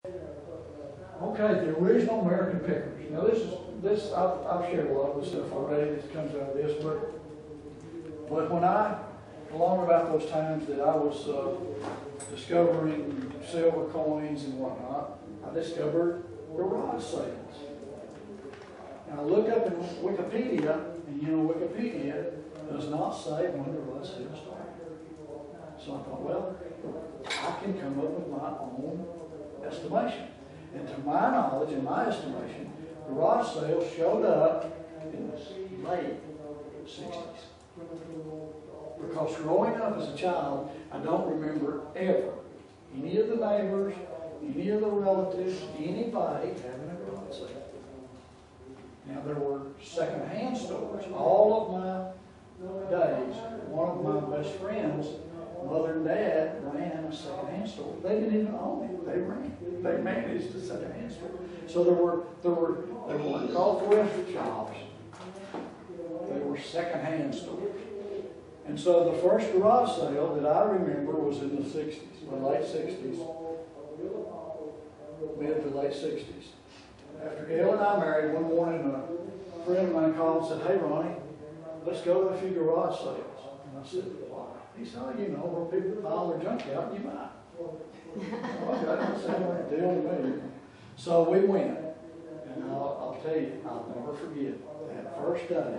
Okay, the original American pickers. Now I've shared a lot of this stuff already that comes out of this, but when along about those times that I was discovering silver coins and whatnot, I discovered garage sales. And I looked up in Wikipedia, and Wikipedia does not say when the garage sale started. So I thought, well, I can come up with my own estimation. And to my knowledge, in my estimation, garage sales showed up in the late 60s. Because growing up as a child, I don't remember ever any of the neighbors, any of the relatives, anybody having a garage sale. Now there were second-hand stores. All of my days, one of my best friends, mother and dad ran a second-hand store. They didn't even own it. They ran. They managed a second-hand store. So they weren't called thrift shops. They were second-hand stores. And so the first garage sale that I remember was in the 60s, the late 60s, mid to late 60s. After Gail and I married, one morning a friend of mine called and said, "Hey Ronnie, let's go to a few garage sales." And I said, "Why?" He said, "Where people pile their junk out, you might." Okay, that sounds like a deal to me. So we went, and I'll tell you, I'll never forget that first day.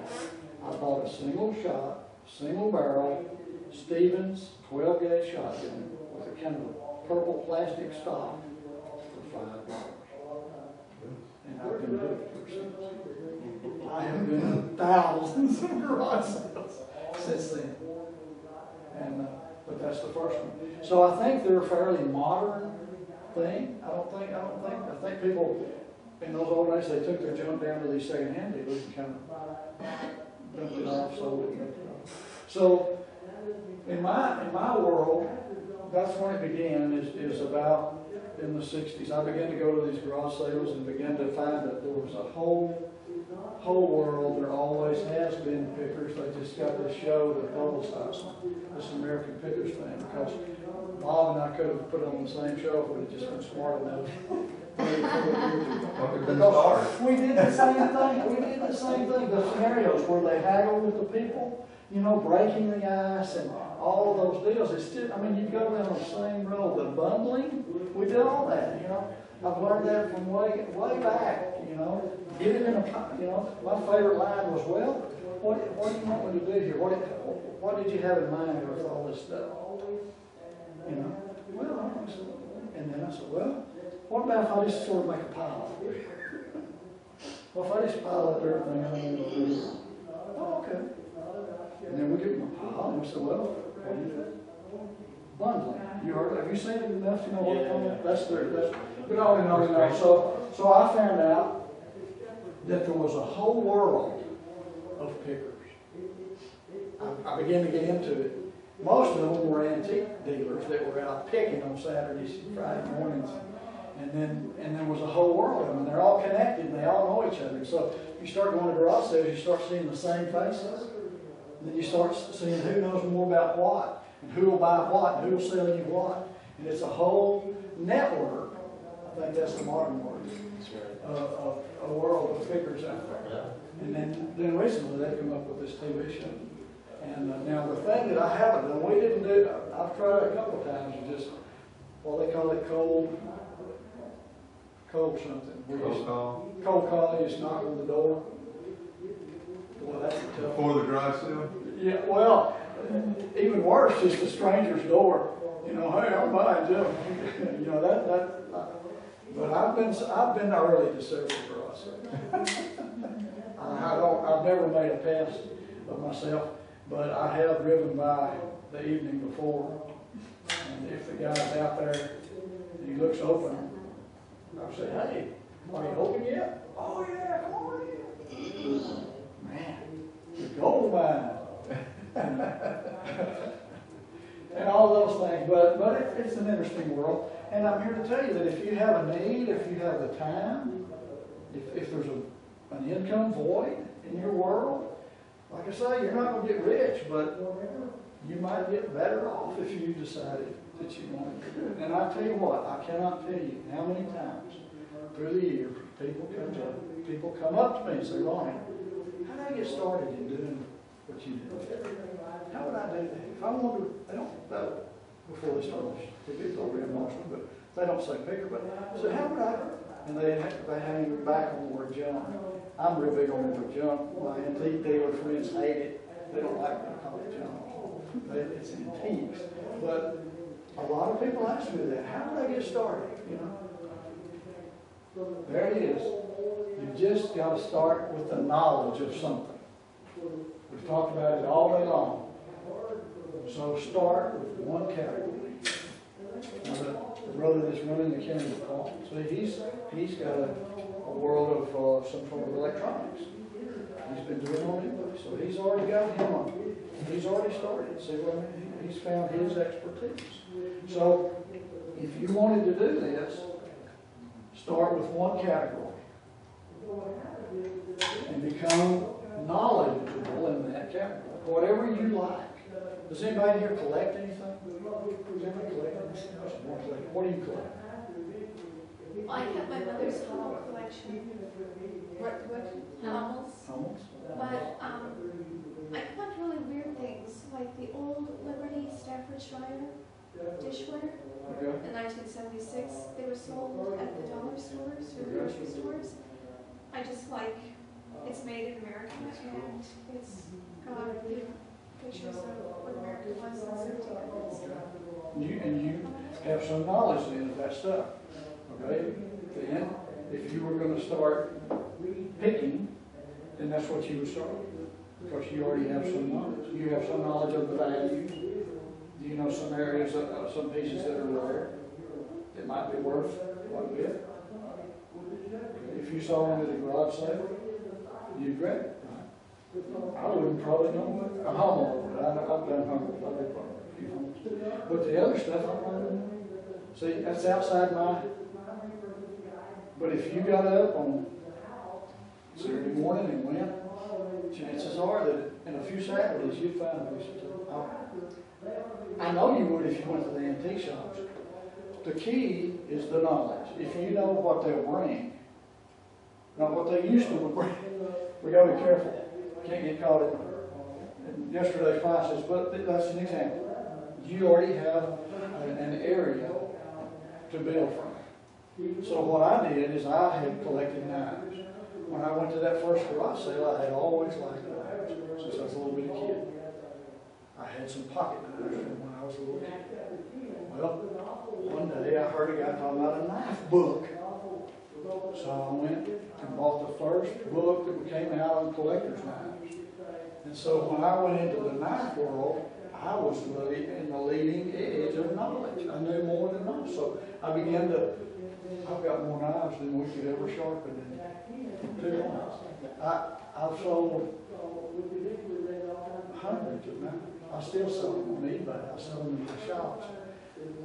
I bought a single shot, single barrel, Stevens 12-gauge shotgun with a kind of purple plastic stock for $5. And I've been hooked ever since. I have been in thousands of garage sales since then. And but that's the first one. So I think they're a fairly modern thing. I think people in those old days, they took their junk down to these second-hand dealers and kind of dumped it off, sold it. So in my world, that's when it began. Is about in the 60s. I began to go to these garage sales and began to find that there was a whole world. There always has been pickers. They just got this show that publicized this American Pickers thing, because Bob and I could have put it on the same show if we had just been smart enough. Because we did the same thing. The scenarios where they haggle with the people, breaking the ice and all of those deals. It's still, you go down the same road. The bundling, we did all that. I've learned that from way back. Get it in a, my favorite line was, "Well, what do you want me to do here? What did you have in mind with all this stuff?" And then I said, "Well, what about if I just sort of make a pile?" Well, if I just pile up everything I'm going to do. Oh, okay. And then we give them a pile, and we said, "Well, what do you do?" Bundling. Have you seen it enough to know what it's on? That's but no. So I found out that there was a whole world of pickers. I began to get into it. Most of them were antique dealers that were out picking on Saturdays and Friday mornings. And then there was a whole world of them. They're all connected and they all know each other. So you start going to garage sales, you start seeing the same faces. And then you start seeing who knows more about what, and who will buy what, and who will sell you what. And it's a whole network. I think that's the modern word. Of a world of pickers out there. And then recently they come up with this TV show. And now the thing that I haven't done, we didn't do, I've tried it a couple of times, just, they call it cold something. Cold call. Cold call, you just knock on the door. Well, that's a tough. Before the garage sale? Yeah, well, even worse, just a stranger's door. Hey, I'm buying Jim. But I've been early to several garage sales. I've never made a pass of myself, but I have driven by the evening before, and if the guy's out there and he looks open, I say, "Hey, are you open yet?" "Oh yeah, come on in." Man, the gold mine. And all those things, but it's an interesting world. And I'm here to tell you that if you have a need, if you have the time, if there's an income void in your world, like I say, you're not going to get rich, but you might get better off if you decided that you wanted to do. And I tell you what, I cannot tell you how many times through the years people come up to me and say, Ronnie, how did I get started in doing what you do? How would I do that? If I wanted to, they don't know before they start this. They do already emotional, but they don't say bigger. But so how would I? And they hang back on the word junk. I'm real big on the word junk. My antique dealer friends hate it. They don't like when I call it junk. It's antiques. But a lot of people ask me that. How did I get started? You know, there it is. You just got to start with the knowledge of something. We've talked about it all day long. So start with one category. Now the brother that's running the camera call, see, he's got a world of some sort of electronics. He's been doing on it, so he's already got him on. He's already started. See what I mean? He's found his expertise. So if you wanted to do this, start with one category and become knowledgeable in that category. Whatever you like. Does anybody here collect anything? Does anybody collect anything? What do you collect? I have my mother's Hummel collection. What? Hummels. Hummels? But I collect really weird things, like the old Liberty Staffordshire dishware. Okay. In 1976, they were sold at the dollar stores or grocery stores. I just like, it's made in America, and it's got pictures of what America was in 1700s. And you have some knowledge then of that stuff. Okay? Then, if you were going to start picking, then that's what you would start with. Because you already have some knowledge. You have some knowledge of the value. You know some areas, some pieces that are rare that might be worth quite a bit. If you saw one at a garage sale, you'd grab it. I wouldn't probably know what. I'm humble. I've done humble. I've been a few humbles. But the other stuff, I don't know. See, that's outside my. But if you got up on Saturday morning and went, chances are that in a few Saturdays you'd find a piece of stuff. I know you would if you went to the antique shops. The key is the knowledge. If you know what they'll bring, not what they used to bring, we got to be careful. Can't get caught in yesterday's prices, but that's an example. You already have an area to build from. So what I did is I had collected knives. When I went to that first garage sale, I had always liked knives since I was a little bitty kid. I had some pocket knives from when I was a little kid. Well, one day I heard a guy talking about a knife book. So I went and bought the first book that came out on collector's knives. And so when I went into the knife world, I was in the leading edge of knowledge. I knew more than most. So I began to, I've got more knives than we could ever sharpen in 2 months. I've sold hundreds of knives. I still sell them on eBay. I sell them in the shops.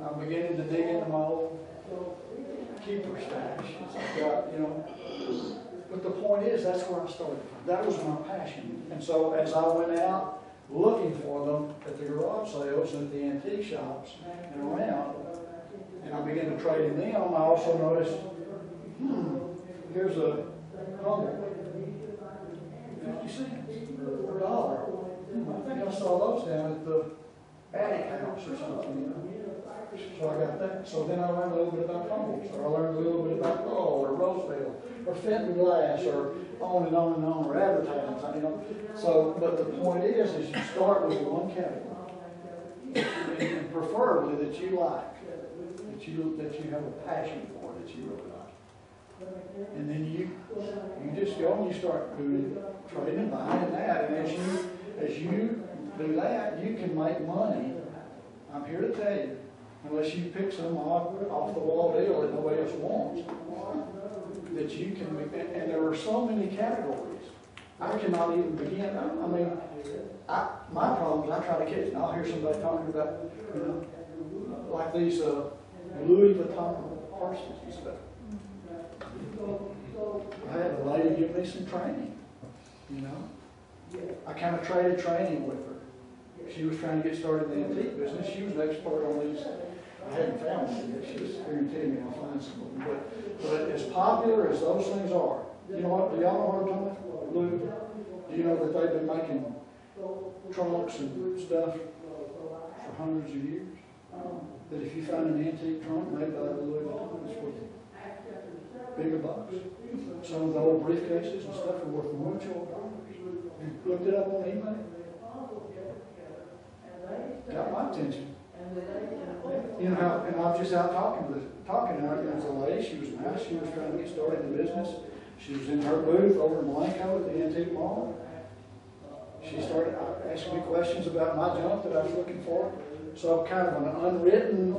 I'm beginning to dig into my old keeper stash. I've got, you know. But the point is, that's where I started. That was my passion. And so as I went out looking for them at the garage sales and at the antique shops and around, and I began to trade in them, I also noticed, here's a Hummel, 50 cents or $1. I think I saw those down at the attic house or something, you know. So I got that. So then I learned a little bit about Hummels, or I learned a little bit about Lowell or Roosevelt or Fenton Glass, or on and on and on, or advertising, you know. So, but the point is you start with one category, and preferably that you like, that you have a passion for, that you really like. And then you just go and you start doing trading and buying that, and as you do that, you can make money. I'm here to tell you, unless you pick some off the wall deal that nobody else wants, that you can make. And there are so many categories. I cannot even begin. I mean, my problem is I try to catch, and I'll hear somebody talking about, you know, like these Louis Vuitton purses and stuff. I had a lady give me some training, you know. I kind of traded training with her. She was trying to get started in the antique business. She was an expert on these I hadn't found one yet. She was guaranteeing me I'll find some. But as popular as those things are, you know what? Do y'all know what I'm talking about? Louis? Do you know that they've been making trunks and stuff for hundreds of years? That if you find an antique trunk made by Louis Vuitton, it's worth bigger bucks. Some of the old briefcases and stuff are worth mucho dollars. You looked it up on eBay? Got my attention. You know how, and I was just out talking to her. There was a lady, she was nice, she was trying to get started in the business. She was in her booth over in Blanco at the antique mall. She started asking me questions about my junk that I was looking for. So kind of an unwritten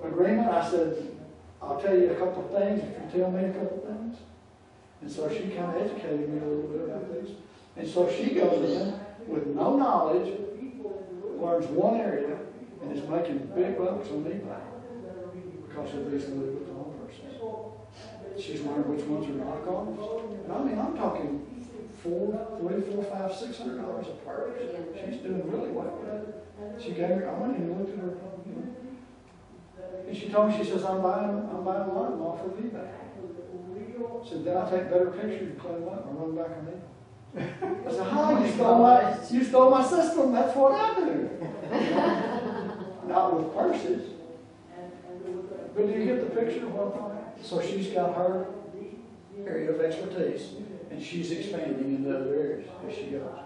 agreement. I said, I'll tell you a couple of things if you tell me a couple of things. And so she kind of educated me a little bit about this. And so she goes in with no knowledge, learns one area, and is making big bucks on eBay because of these Louis Vuitton purses. She's learned which ones are knockoffs. And I mean, I'm talking $300, $400, $500, $600 a purse. She's doing really well with it. She gave me, I went in and looked at her, you know. And she told me, she says, I'm buying a lot of them off of eBay. I said, then I take better pictures and clean them up and run back on eBay. I said, hi, you stole my system, that's what I do. Not with purses. But do you get the picture of what I'm talking about? So she's got her area of expertise, and she's expanding into other areas as she goes.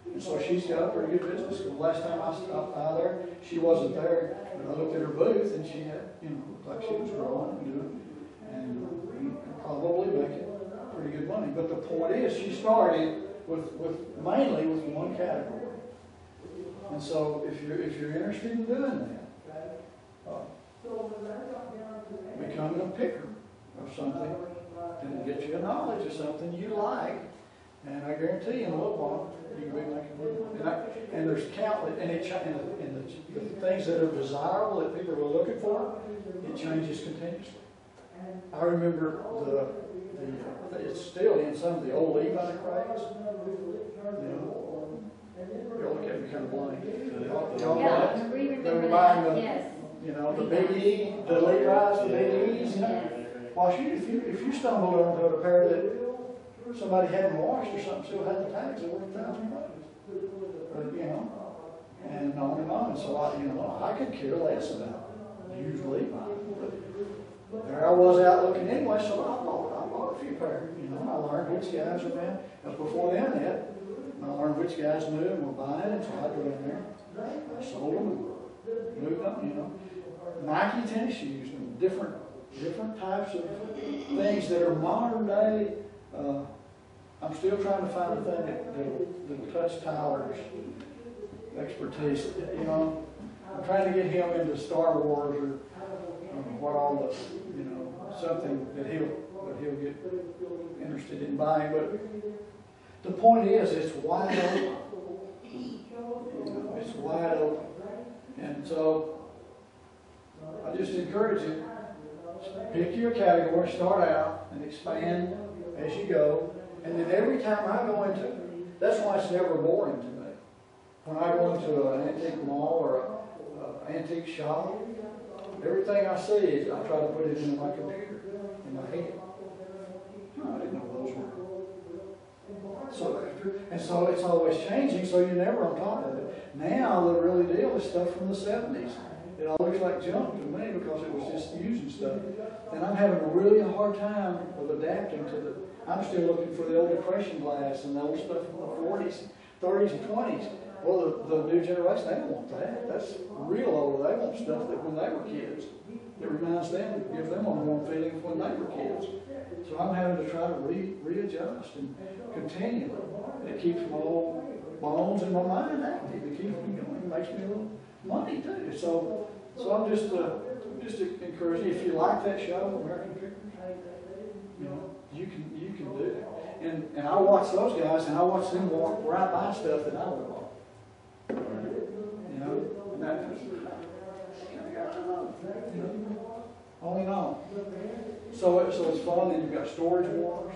And so she's got a pretty good business. The last time I stopped by there, she wasn't there, but I looked at her booth, and she had, you know, looked like she was growing and doing, and probably making pretty good money. But the point is, she started mainly with one category. And so if you're interested in doing that, becoming a picker of something, and get you a knowledge of something you like, and I guarantee you in a little while you can be making money. And there's countless, and the things that are desirable that people are looking for, it changes continuously. I remember it's still in some of the old Levi craze. You know, y'all look at me kind of blank. Yeah, we remember that. Yes. You know, the Big E, the Levi's, the Big E's. You know? Well, if you stumbled onto a pair that somebody hadn't washed or something, still had the tags, they were $1,000. You know, and on and on. And so I could care less about used Levi. But there I was out looking anyway, so I bought a few pairs. You know, I learned which guys were down. Before the internet, I learned which guys knew and were buying it, so I go in there. I sold them and moved on, you know. Nike tennis shoes and different types of things that are modern day. I'm still trying to find a thing that'll touch Tyler's expertise. You know, I'm trying to get him into Star Wars or what all the, you know, something that he'll get interested in buying. But the point is, it's wide open. It's wide open. And so I just encourage you, pick your category, start out, and expand as you go. And then every time I go into, that's why it's never boring to me. When I go into an antique mall or an antique shop, everything I see is I try to put it into my computer, in my head. Oh, I didn't know those were. So it's always changing, so you're never on top of it. Now the really deal is stuff from the 70s. It all looks like junk to me because it was just using stuff. And I'm having a really hard time of adapting to the, I'm still looking for the old depression glass and the old stuff from the 40s, 30s, and 20s. Well, the new generation, they don't want that. That's real old. They want stuff that when they were kids, it reminds them, gives them a warm feeling of when they were kids. So I'm having to try to readjust and continually. It keeps my old bones and my mind active. It keeps me going. It makes me a little money too. So I'm just encouraging you, if you like that show, American Pickers, you know, you can do it. And I watch those guys, and I watch them walk right by stuff that I would walk. You know, and that is, you know, all in all. So it's fun, and you've got storage wars.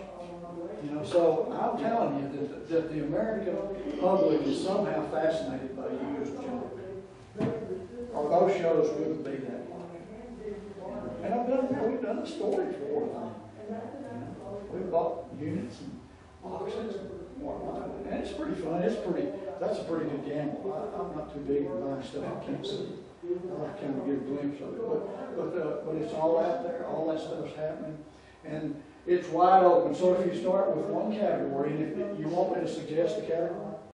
You know, so I'm telling you that the American public is somehow fascinated by used junk. Are most shows wouldn't be that way. And we've done a story for them. We bought units and boxes and whatnot, and it's pretty fun. That's a pretty good gamble. I'm not too big at buying stuff I can't see. I like to kind of get a glimpse of it, but it's all out there. All that stuff's happening, and it's wide open. So if you start with one category, and if you want me to suggest a category,